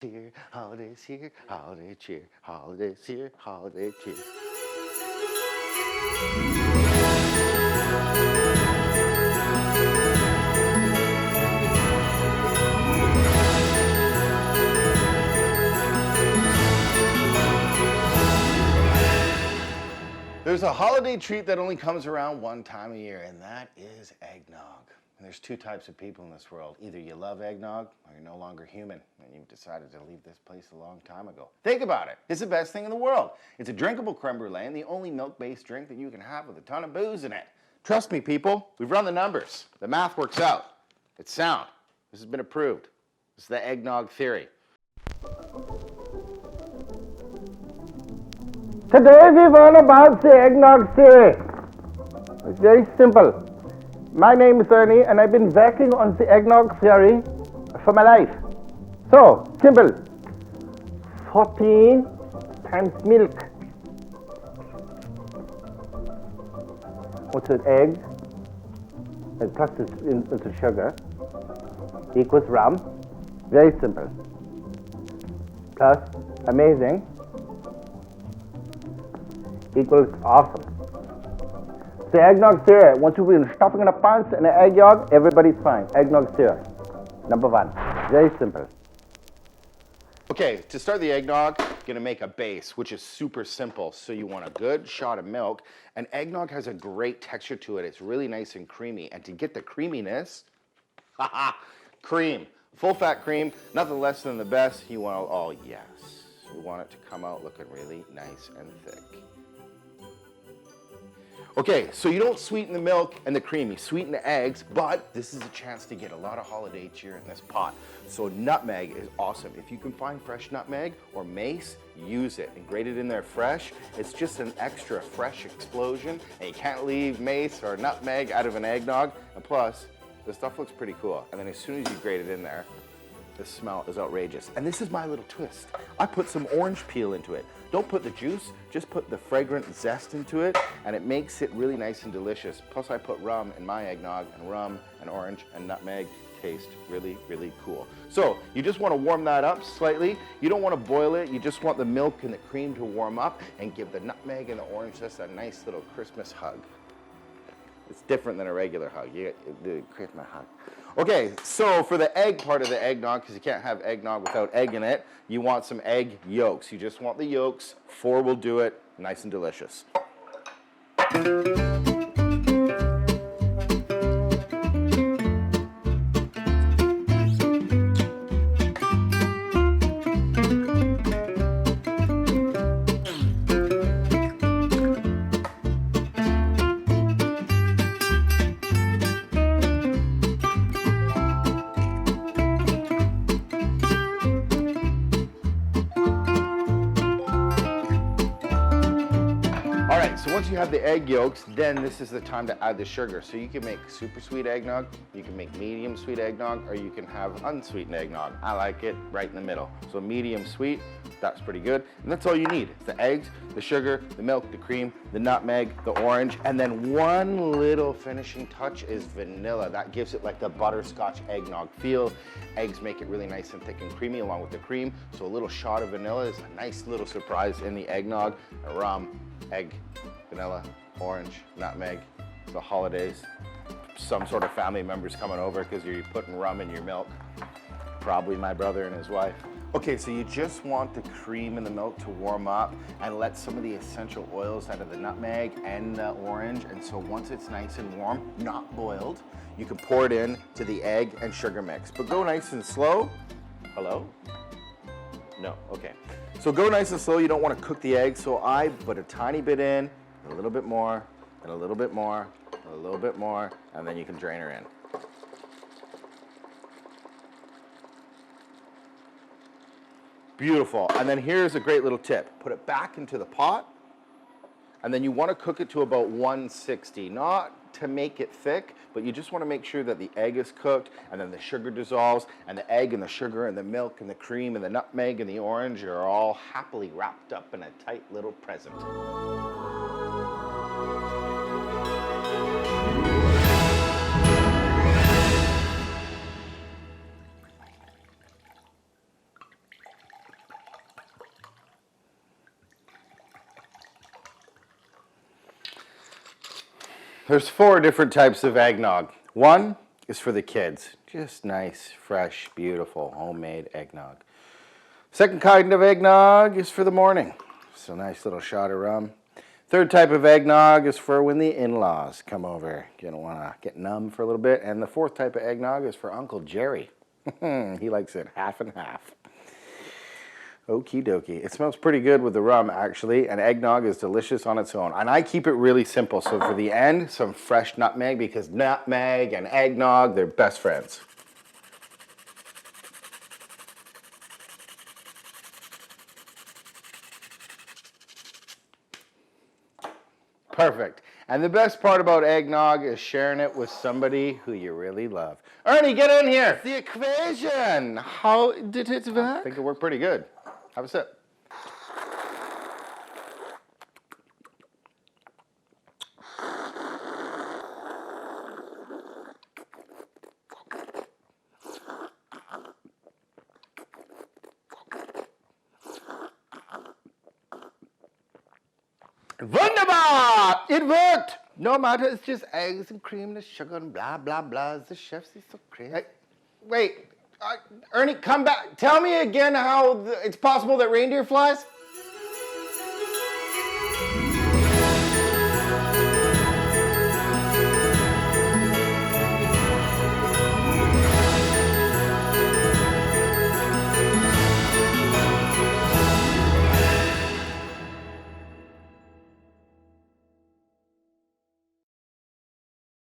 Here, holidays here, holiday cheer, holidays here, holiday cheer. There's a holiday treat that only comes around one time a year, and that is eggnog. And there's two types of people in this world. Either you love eggnog or you're no longer human and you've decided to leave this place a long time ago. Think about it. It's the best thing in the world. It's a drinkable creme brulee and the only milk-based drink that you can have with a ton of booze in it. Trust me, people. We've run the numbers. The math works out. It's sound. This has been approved. This is the eggnog theory. Today we've all about the eggnog theory. It's very simple. My name is Ernie and I've been working on the eggnog theory for my life. So, simple. 14 times milk. What's an egg? And plus it's sugar. Equals rum. Very simple. Plus amazing equals awesome. The eggnog theory, once you've been stuffing in a pants and an egg yolk, everybody's fine. Eggnog theory, number one. Very simple. Okay, to start the eggnog, you're gonna make a base, which is super simple. So you want a good shot of milk, and eggnog has a great texture to it. It's really nice and creamy. And to get the creaminess, cream. Full fat cream, nothing less than the best. You want, oh yes, you want it to come out looking really nice and thick. Okay, so you don't sweeten the milk and the cream, you sweeten the eggs, but this is a chance to get a lot of holiday cheer in this pot. So nutmeg is awesome. If you can find fresh nutmeg or mace, use it and grate it in there fresh. It's just an extra fresh explosion, and you can't leave mace or nutmeg out of an eggnog. And plus, the stuff looks pretty cool. And then as soon as you grate it in there, the smell is outrageous. And this is my little twist. I put some orange peel into it. Don't put the juice, just put the fragrant zest into it, and it makes it really nice and delicious. Plus I put rum in my eggnog, and rum and orange and nutmeg taste really, really cool. So you just want to warm that up slightly. You don't want to boil it. You just want the milk and the cream to warm up and give the nutmeg and the orange zest a nice little Christmas hug. It's different than a regular hug. You get the Christmas hug. Okay, so for the egg part of the eggnog, because you can't have eggnog without egg in it, you want some egg yolks. You just want the yolks. 4 will do it. Nice and delicious. All right, so once you have the egg yolks, then this is the time to add the sugar. So you can make super sweet eggnog, you can make medium sweet eggnog, or you can have unsweetened eggnog. I like it right in the middle. So medium sweet, that's pretty good. And that's all you need. It's the eggs, the sugar, the milk, the cream, the nutmeg, the orange, and then one little finishing touch is vanilla. That gives it like the butterscotch eggnog feel. Eggs make it really nice and thick and creamy along with the cream. So a little shot of vanilla is a nice little surprise in the eggnog. Rum, egg, vanilla, orange, nutmeg, the holidays, some sort of family members coming over because you're putting rum in your milk, probably my brother and his wife. Okay, so you just want the cream and the milk to warm up and let some of the essential oils out of the nutmeg and the orange, and so once it's nice and warm, not boiled, you can pour it in to the egg and sugar mix, but go nice and slow. Hello? No, okay. So go nice and slow. You don't want to cook the egg, so I put a tiny bit in, a little bit more, and a little bit more, a little bit more, and then you can drain her in. Beautiful. And then here's a great little tip. Put it back into the pot, and then you want to cook it to about 160, not to make it thick, but you just want to make sure that the egg is cooked and then the sugar dissolves and the egg and the sugar and the milk and the cream and the nutmeg and the orange are all happily wrapped up in a tight little present. There's 4 different types of eggnog. One is for the kids. Just nice, fresh, beautiful, homemade eggnog. Second kind of eggnog is for the morning. So nice little shot of rum. Third type of eggnog is for when the in-laws come over. You don't want to get numb for a little bit. And the 4th type of eggnog is for Uncle Jerry. He likes it half and half. Okie dokie. It smells pretty good with the rum, actually, and eggnog is delicious on its own. And I keep it really simple. So for the end, some fresh nutmeg, because nutmeg and eggnog, they're best friends. Perfect. And the best part about eggnog is sharing it with somebody who you really love. Ernie, get in here. The equation. How did it work? I think it worked pretty good. Have a sip. Wunderbar! It worked! No matter, it's just eggs and cream and sugar and blah, blah, blah. The chefs is so crazy. Wait, Ernie, come back. Tell me again how it's possible that reindeer flies?